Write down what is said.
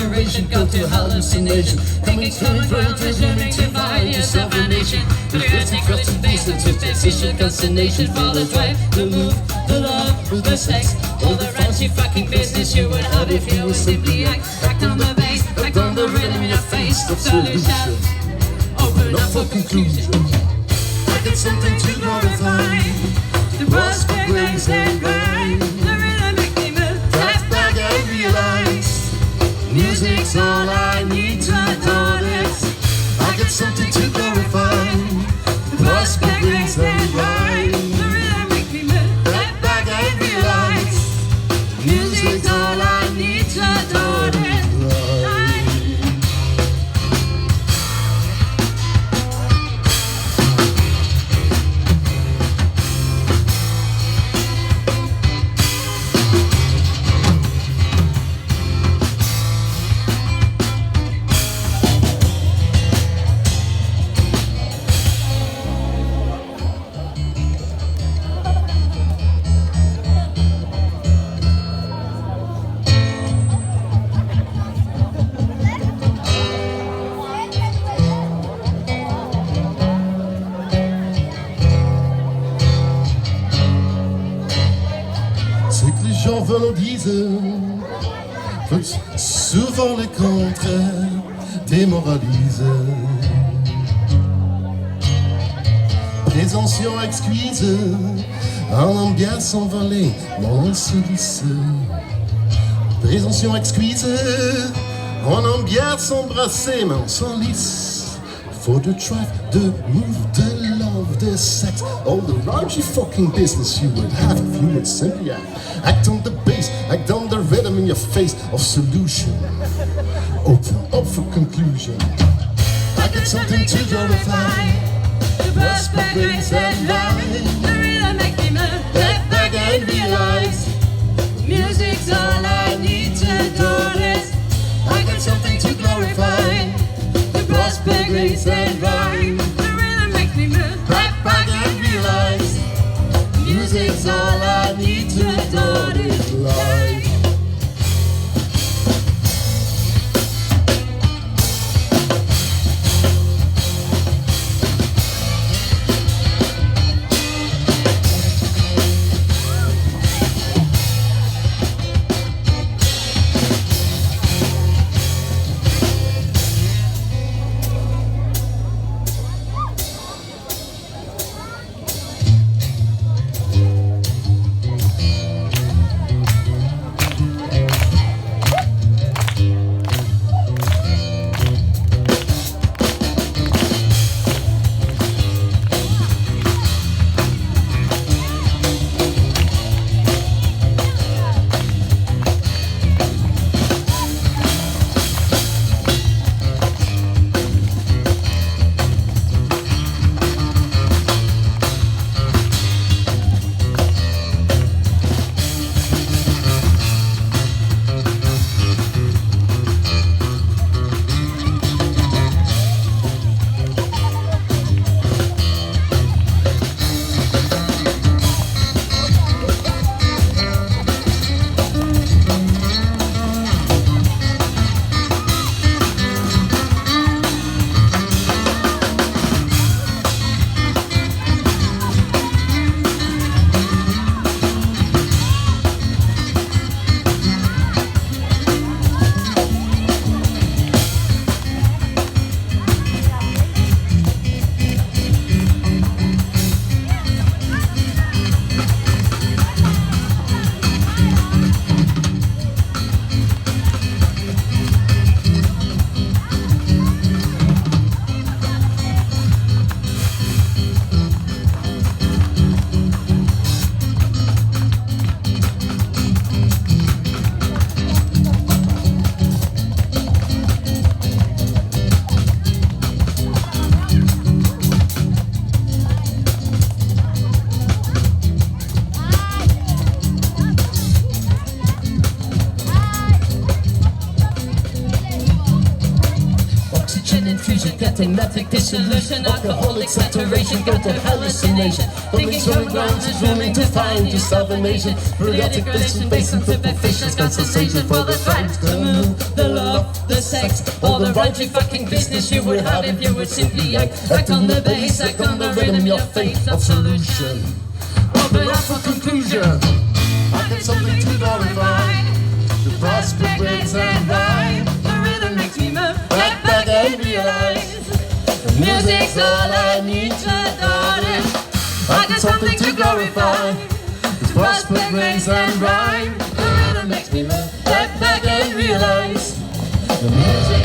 inspiration, go to hallucination. Thinking common ground, measuring to find yourself a nation. Lunatic religion based on superficial consternation. For the drive, the move, the love, the sex, all the ranchy fucking business you would have if you would simply act on the bass, act on the rhythm in your face. Solution, open up for conclusion. I got something to glorify. The prospect makes and grind. The rhythm make me move. That's back and realize music's all I need to adore this. I got something to glorify. The prospect makes and grind. The rhythm make me move. That's back and realize music's all I need to adore this. gens veulent en disent, souvent le contraire démoralise. Présomption exquise, en ambiance envolée, mon silice. Présomption exquise, en ambiance embrassée, mais on s'en lisse. For the drive, the move, the love, the sex, all the raunchy fucking business you would have if you would simply act on the bass, act on the rhythm in your face of solution. Open up for conclusion. I got something to glorify. The prospect makes and line. The rhythm make me move. Get back and realize Music's all I need to adore this. I got something to glorify. The prospect makes and rhyme. The rhythm makes me move. Get back and realize Music's all I need to adore this life. addiction, infusion, catanatic dissolution, alcoholic saturation, got to hallucination. Thinking common ground is roaming to find your salvation. Periodic relation based on superficial sensation for the drive, the move, the love, the sex, all the raunchy fucking business you would have if you would simply act on the bass, act on the rhythm, your faith of solution. Open up for conclusion. I get something to glorify. The prospects and rhyme. The rhythm makes me move back and realize the music's all I need to darling. I got something to glorify. The prospects and rhyme. The rhythm makes me move back and realize the music